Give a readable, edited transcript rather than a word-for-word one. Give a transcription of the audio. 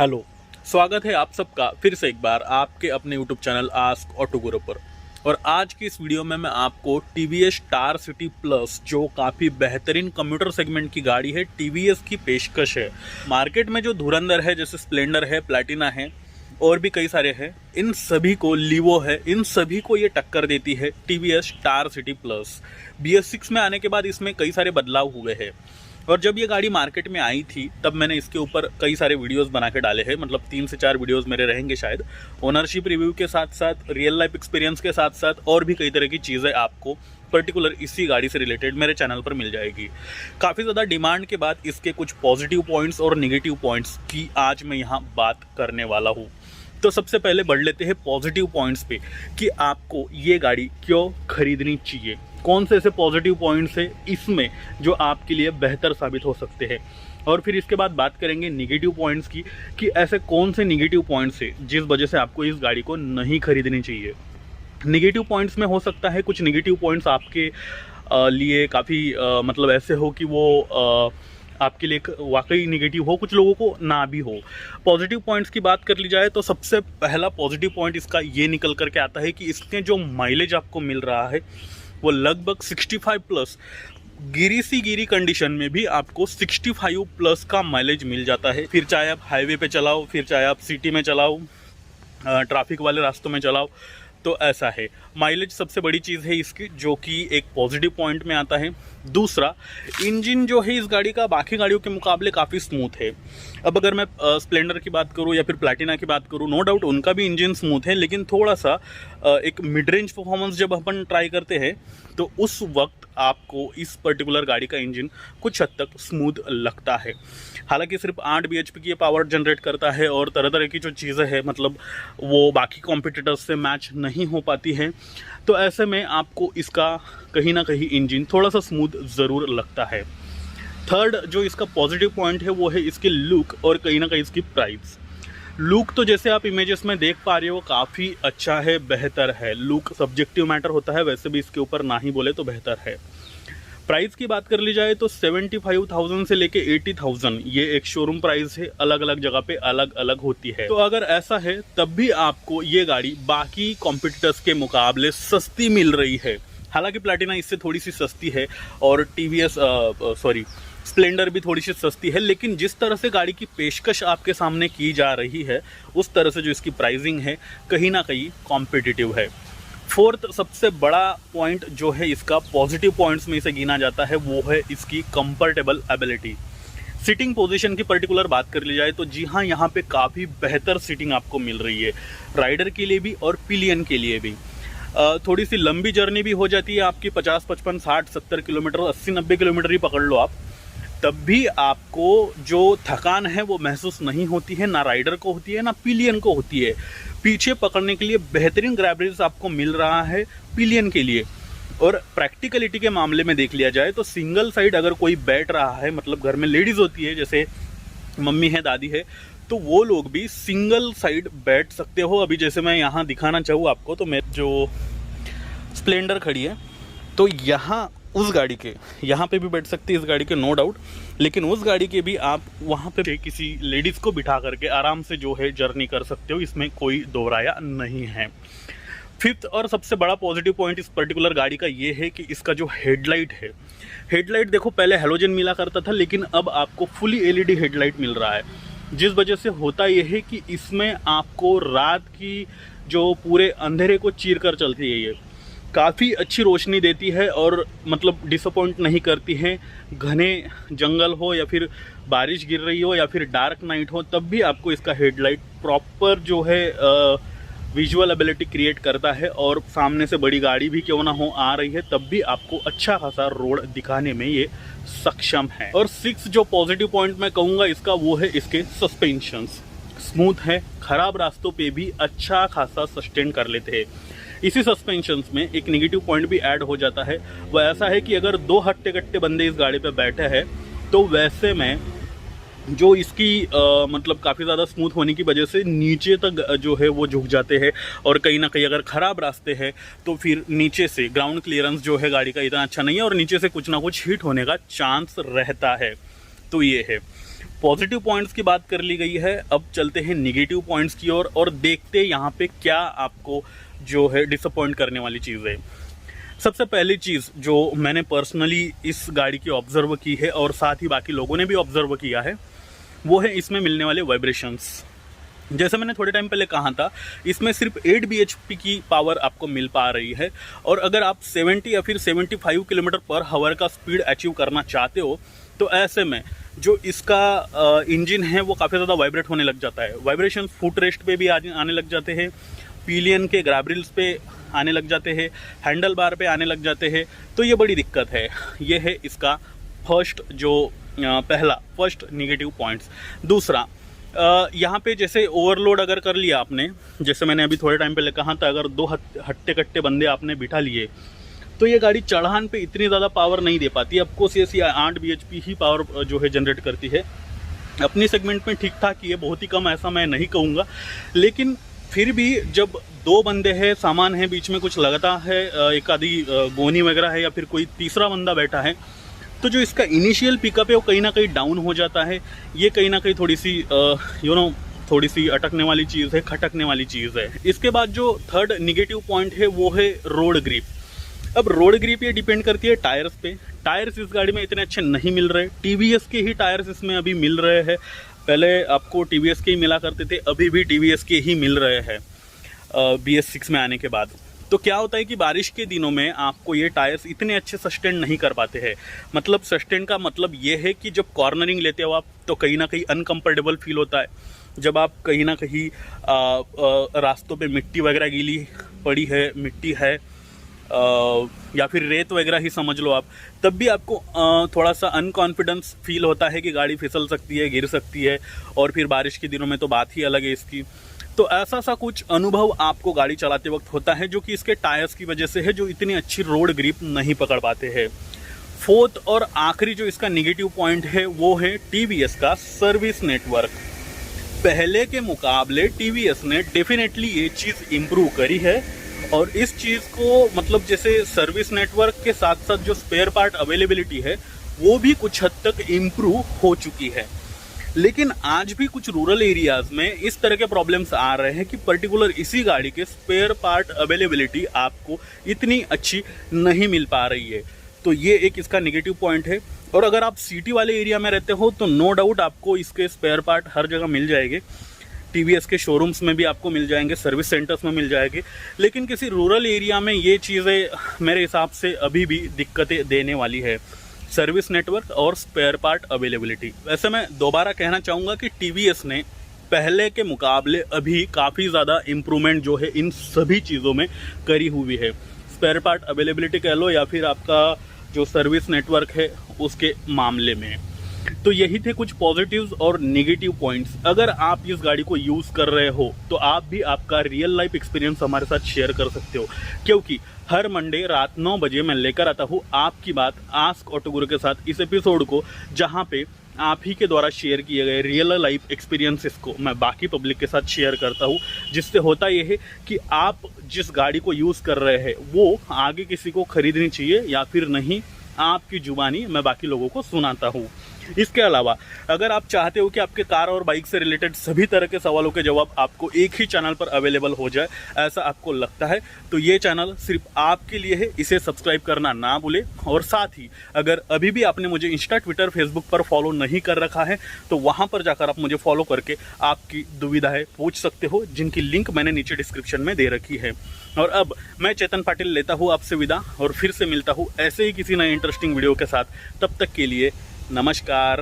Hello, स्वागत है आप सबका फिर से एक बार आपके अपने यूट्यूब चैनल आस्क ऑटो गुरु पर। और आज की इस वीडियो में मैं आपको टीवीएस स्टार सिटी प्लस, जो काफ़ी बेहतरीन कंप्यूटर सेगमेंट की गाड़ी है, टीवीएस की पेशकश है। मार्केट में जो धुरंधर है, जैसे स्प्लेंडर है, प्लैटिना है और भी कई सारे हैं, इन सभी को, लीवो है, इन सभी को ये टक्कर देती है TVS star city plus. BS6 में आने के बाद इसमें कई सारे बदलाव हुए हैं। और जब ये गाड़ी मार्केट में आई थी तब मैंने इसके ऊपर कई सारे वीडियोस बना के डाले हैं, मतलब 3 से 4 वीडियोस मेरे रहेंगे शायद, ओनरशिप रिव्यू के साथ साथ, रियल लाइफ एक्सपीरियंस के साथ साथ और भी कई तरह की चीज़ें आपको पर्टिकुलर इसी गाड़ी से रिलेटेड मेरे चैनल पर मिल जाएगी। काफ़ी ज़्यादा डिमांड के बाद इसके कुछ पॉजिटिव पॉइंट्स और निगेटिव पॉइंट्स की आज मैं यहाँ बात करने वाला हूँ। तो सबसे पहले बढ़ लेते हैं पॉजिटिव पॉइंट्स पे कि आपको ये गाड़ी क्यों खरीदनी चाहिए, कौन से ऐसे पॉजिटिव पॉइंट्स है इसमें जो आपके लिए बेहतर साबित हो सकते हैं। और फिर इसके बाद बात करेंगे निगेटिव पॉइंट्स की कि ऐसे कौन से निगेटिव पॉइंट्स है जिस वजह से आपको इस गाड़ी को नहीं खरीदनी चाहिए। निगेटिव पॉइंट्स में हो सकता है कुछ निगेटिव पॉइंट्स आपके लिए काफ़ी मतलब ऐसे हो कि वो आपके लिए वाकई निगेटिव हो, कुछ लोगों को ना भी हो। पॉजिटिव पॉइंट्स की बात कर ली जाए तो सबसे पहला पॉजिटिव पॉइंट इसका ये निकल करके आता है कि इसके जो माइलेज आपको मिल रहा है वो लगभग 65 प्लस, गिरी सी गिरी कंडीशन में भी आपको 65 प्लस का माइलेज मिल जाता है। फिर चाहे आप हाईवे पे चलाओ, फिर चाहे आप सिटी में चलाओ, ट्रैफिक वाले रास्तों में चलाओ, तो ऐसा है। माइलेज सबसे बड़ी चीज़ है इसकी, जो कि एक पॉजिटिव पॉइंट में आता है। दूसरा, इंजन जो है इस गाड़ी का बाकी गाड़ियों के मुकाबले काफ़ी स्मूथ है। अब अगर मैं स्प्लेंडर की बात करूँ या फिर प्लैटिना की बात करूँ, नो डाउट उनका भी इंजन स्मूथ है, लेकिन थोड़ा सा एक मिड रेंज परफॉर्मेंस जब अपन ट्राई करते हैं तो उस वक्त आपको इस पर्टिकुलर गाड़ी का इंजन कुछ हद तक स्मूथ लगता है। हालांकि सिर्फ 8 bhp की ये पावर जनरेट करता है और तरह तरह की जो चीज़ें हैं, मतलब वो बाकी कॉम्पिटिटर्स से मैच नहीं हो पाती हैं। तो ऐसे में आपको इसका कहीं ना कहीं इंजन थोड़ा सा स्मूथ ज़रूर लगता है। थर्ड जो इसका पॉजिटिव पॉइंट है वो है इसके लुक और कहीं ना कहीं इसकी प्राइस। लुक तो जैसे आप इमेजेस में देख पा रहे हो काफ़ी अच्छा है, बेहतर है। लुक सब्जेक्टिव मैटर होता है, वैसे भी इसके ऊपर ना ही बोले तो बेहतर है। प्राइस की बात कर ली जाए तो 75,000 से लेके 80,000 ये एक शोरूम प्राइस है, अलग अलग जगह पे अलग अलग होती है। तो अगर ऐसा है तब भी आपको ये गाड़ी बाकी कॉम्पिटिटर्स के मुकाबले सस्ती मिल रही है। हालांकि प्लैटिना इससे थोड़ी सी सस्ती है और टीवीएस स्प्लेंडर भी थोड़ी सी सस्ती है, लेकिन जिस तरह से गाड़ी की पेशकश आपके सामने की जा रही है उस तरह से जो इसकी प्राइसिंग है कहीं ना कहीं कॉम्पिटिटिव है। फोर्थ सबसे बड़ा पॉइंट जो है इसका पॉजिटिव पॉइंट्स में इसे गिना जाता है वो है इसकी कंफर्टेबल एबिलिटी। सिटिंग पोजीशन की पर्टिकुलर बात कर ली जाए तो जी हाँ, यहाँ पे काफ़ी बेहतर सिटिंग आपको मिल रही है, राइडर के लिए भी और पिलियन के लिए भी। थोड़ी सी लंबी जर्नी भी हो जाती है आपकी, 50, 55, 60, 70 किलोमीटर, 80, 90 किलोमीटर ही पकड़ लो आप, तब भी आपको जो थकान है वो महसूस नहीं होती है, ना राइडर को होती है ना पिलियन को होती है। पीछे पकड़ने के लिए बेहतरीन ग्रैब रेज आपको मिल रहा है पिलियन के लिए। और प्रैक्टिकलिटी के मामले में देख लिया जाए तो सिंगल साइड अगर कोई बैठ रहा है, मतलब घर में लेडीज़ होती है, जैसे मम्मी है, दादी है, तो वो लोग भी सिंगल साइड बैठ सकते हो। अभी जैसे मैं यहाँ दिखाना चाहूँ आपको, तो मैं जो स्प्लेंडर खड़ी है तो यहाँ उस गाड़ी के यहाँ पे भी बैठ सकती है इस गाड़ी के, नो डाउट, लेकिन उस गाड़ी के भी आप वहाँ पे किसी लेडीज़ को बिठा करके आराम से जो है जर्नी कर सकते हो, इसमें कोई दोहराया नहीं है। फिफ्थ और सबसे बड़ा पॉजिटिव पॉइंट इस पर्टिकुलर गाड़ी का ये है कि इसका जो हेडलाइट है, हेडलाइट देखो पहले हेलोजन मिला करता था, लेकिन अब आपको फुली LED हेडलाइट मिल रहा है, जिस वजह से होता यह है कि इसमें आपको रात की जो पूरे अंधेरे को चीर कर चलती है, ये काफ़ी अच्छी रोशनी देती है और मतलब डिसअपॉइंट नहीं करती है। घने जंगल हो या फिर बारिश गिर रही हो या फिर डार्क नाइट हो, तब भी आपको इसका हेडलाइट प्रॉपर जो है विजुअल एबिलिटी क्रिएट करता है। और सामने से बड़ी गाड़ी भी क्यों ना हो आ रही है, तब भी आपको अच्छा खासा रोड दिखाने में ये सक्षम है। और 6 जो पॉजिटिव पॉइंट मैं कहूँगा इसका वो है इसके सस्पेंशंस। स्मूथ है, खराब रास्तों पे भी अच्छा खासा सस्टेन कर लेते हैं। इसी सस्पेंशंस में एक नेगेटिव पॉइंट भी ऐड हो जाता है, वो ऐसा है कि अगर 2 हट्टे कट्टे बंदे इस गाड़ी पे बैठे हैं तो वैसे में जो इसकी मतलब काफ़ी ज़्यादा स्मूथ होने की वजह से नीचे तक जो है वो झुक जाते हैं। और कहीं ना कहीं अगर ख़राब रास्ते हैं तो फिर नीचे से ग्राउंड क्लियरेंस जो है गाड़ी का इतना अच्छा नहीं है और नीचे से कुछ ना कुछ हिट होने का चांस रहता है। तो ये है पॉजिटिव पॉइंट्स की बात कर ली गई है, अब चलते हैं निगेटिव पॉइंट्स की ओर और देखते यहाँ पे क्या आपको जो है डिसअपॉइंट करने वाली चीज़ है। सबसे पहली चीज़ जो मैंने पर्सनली इस गाड़ी की ऑब्जर्व की है और साथ ही बाकी लोगों ने भी ऑब्जर्व किया है, वो है इसमें मिलने वाले वाइब्रेशंस। जैसे मैंने थोड़े टाइम पहले कहा था, इसमें सिर्फ 8 bhp की पावर आपको मिल पा रही है और अगर आप 70 या फिर 75 किलोमीटर पर हावर का स्पीड अचीव करना चाहते हो तो ऐसे में जो इसका इंजन है वो काफ़ी ज़्यादा वाइब्रेट होने लग जाता है। वाइब्रेशन फुट रेस्ट पे भी आने लग जाते हैं, पिलियन के ग्रैबरिल्स पे आने लग जाते हैं, हैंडल बार पे आने लग जाते हैं। तो ये बड़ी दिक्कत है। ये है इसका फर्स्ट निगेटिव पॉइंट्स। दूसरा, यहाँ पे जैसे ओवरलोड अगर कर लिया आपने, जैसे मैंने अभी थोड़े टाइम पहले कहा था, अगर 2 हट्टे कट्टे बंदे आपने बिठा लिए तो ये गाड़ी चढ़ान पे इतनी ज़्यादा पावर नहीं दे पाती। आपको से 8 bhp ही पावर जो है जनरेट करती है। अपनी सेगमेंट में ठीक ठाक ही है, बहुत ही कम ऐसा मैं नहीं कहूँगा, लेकिन फिर भी जब 2 बंदे हैं, सामान है, बीच में कुछ लगता है, एक आधी गोनी वगैरह है या फिर कोई तीसरा बंदा बैठा है, तो जो इसका इनिशियल पिकअप है वो कहीं ना कहीं डाउन हो जाता है। ये कहीं ना कहीं थोड़ी सी थोड़ी सी अटकने वाली चीज़ है, खटकने वाली चीज़ है। इसके बाद जो थर्ड निगेटिव पॉइंट है वो है रोड ग्रिप। अब रोड ग्रिप ये डिपेंड करती है टायर्स पे। टायर्स इस गाड़ी में इतने अच्छे नहीं मिल रहे। टीवीएस के ही टायर्स इसमें अभी मिल रहे हैं। पहले आपको टीवीएस के ही मिला करते थे, अभी भी टीवीएस के ही मिल रहे हैं BS6 में आने के बाद। तो क्या होता है कि बारिश के दिनों में आपको ये टायर्स इतने अच्छे सस्टेन नहीं कर पाते हैं। मतलब सस्टेन का मतलब ये है कि जब कॉर्नरिंग लेते हो आप तो कहीं ना कहीं अनकंफर्टेबल फील होता है। जब आप कहीं ना कहीं रास्तों पे मिट्टी वगैरह गीली पड़ी है, मिट्टी है या फिर रेत वगैरह ही समझ लो आप, तब भी आपको थोड़ा सा अनकॉन्फिडेंस फील होता है कि गाड़ी फिसल सकती है, गिर सकती है। और फिर बारिश के दिनों में तो बात ही अलग है इसकी। तो ऐसा सा कुछ अनुभव आपको गाड़ी चलाते वक्त होता है, जो कि इसके टायर्स की वजह से है, जो इतनी अच्छी रोड ग्रिप नहीं पकड़ पाते हैं। फोर्थ और आखिरी जो इसका निगेटिव पॉइंट है वो है टीवीएस का सर्विस नेटवर्क। पहले के मुकाबले टीवीएस ने डेफिनेटली ये चीज़ इम्प्रूव करी है और इस चीज़ को मतलब जैसे सर्विस नेटवर्क के साथ साथ जो स्पेयर पार्ट अवेलेबिलिटी है वो भी कुछ हद तक इम्प्रूव हो चुकी है। लेकिन आज भी कुछ रूरल एरियाज में इस तरह के प्रॉब्लम्स आ रहे हैं कि पर्टिकुलर इसी गाड़ी के स्पेयर पार्ट अवेलेबिलिटी आपको इतनी अच्छी नहीं मिल पा रही है। तो ये एक इसका नेगेटिव पॉइंट है। और अगर आप सिटी वाले एरिया में रहते हो तो नो डाउट आपको इसके स्पेयर पार्ट हर जगह मिल जाएंगे। टीवीएस के शोरूम्स में भी आपको मिल जाएंगे, सर्विस सेंटर्स में मिल जाएंगे। लेकिन किसी रूरल एरिया में ये चीज़ें मेरे हिसाब से अभी भी दिक्कतें देने वाली है, सर्विस नेटवर्क और स्पेयर पार्ट अवेलेबिलिटी। वैसे मैं दोबारा कहना चाहूँगा कि टीवीएस ने पहले के मुकाबले अभी काफ़ी ज़्यादा इम्प्रूवमेंट जो है इन सभी चीज़ों में करी हुई है। स्पेयर पार्ट अवेलेबिलिटी कह लो या फिर आपका जो सर्विस नेटवर्क है उसके मामले में। तो यही थे कुछ पॉजिटिव्स और नेगेटिव पॉइंट्स। अगर आप इस गाड़ी को यूज़ कर रहे हो तो आप भी आपका रियल लाइफ एक्सपीरियंस हमारे साथ शेयर कर सकते हो, क्योंकि हर मंडे रात 9 बजे मैं लेकर आता हूँ आपकी बात आस्क ऑटो गुरु के साथ इस एपिसोड को, जहाँ पे आप ही के द्वारा शेयर किए गए रियल लाइफ एक्सपीरियंसेस को मैं बाकी पब्लिक के साथ शेयर करता हूँ। जिससे होता यह है कि आप जिस गाड़ी को यूज़ कर रहे हैं वो आगे किसी को खरीदनी चाहिए या फिर नहीं, आपकी जुबानी मैं बाकी लोगों को सुनाता हूँ। इसके अलावा अगर आप चाहते हो कि आपके कार और बाइक से रिलेटेड सभी तरह के सवालों के जवाब आपको एक ही चैनल पर अवेलेबल हो जाए, ऐसा आपको लगता है तो ये चैनल सिर्फ आपके लिए है, इसे सब्सक्राइब करना ना भूले। और साथ ही अगर अभी भी आपने मुझे इंस्टा, ट्विटर, फेसबुक पर फॉलो नहीं कर रखा है तो वहाँ पर जाकर आप मुझे फॉलो करके आपकी दुविधाएं पूछ सकते हो, जिनकी लिंक मैंने नीचे डिस्क्रिप्शन में दे रखी है। और अब मैं चेतन पाटिल लेता हूँ आपसे विदा और फिर से मिलता हूँ ऐसे ही किसी नए इंटरेस्टिंग वीडियो के साथ। तब तक के लिए नमस्कार।